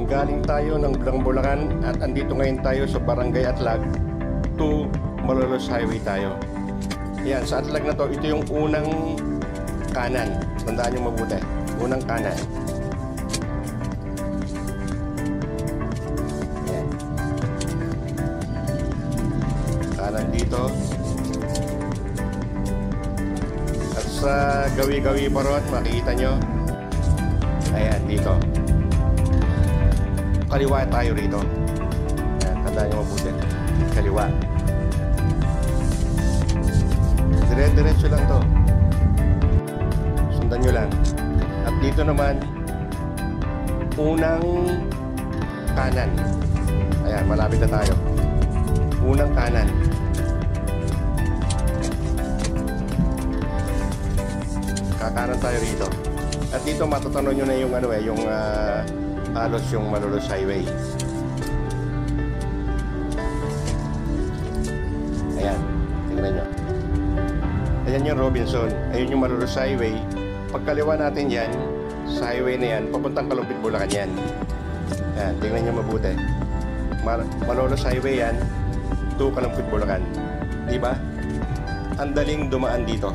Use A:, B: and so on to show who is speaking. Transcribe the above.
A: Galing tayo ng Bulacan at andito ngayon tayo sa Barangay Atlag to Malolos Highway tayo. Yan, sa Atlag na to, ito yung unang kanan. Tandaan nyo mabuti. Unang kanan. Yan. Kanan dito. At sa gawi-gawi pa ron, makikita nyo. Ayan, dito. Kaliwa tayo rito. Ayan, tandaan nyo mabuti. Kaliwa. Dire-diretso lang to. Sundan nyo lang. At dito naman, unang kanan. Ayan, malapit na tayo. Unang kanan. Kakanan tayo rito. At dito matutunan nyo na yung yung halos yung Malolos Highway. Ayan, tingnan nyo. Ayan yung Robinson. Ayun yung Malolos Highway. Pagkaliwa natin yan, sa highway na yan, papuntang Kalumpit, Bulacan yan. Ayan, tingnan nyo mabuti. Malolos Highway yan, to Kalumpit, Bulacan. Diba? Ang daling dumaan dito.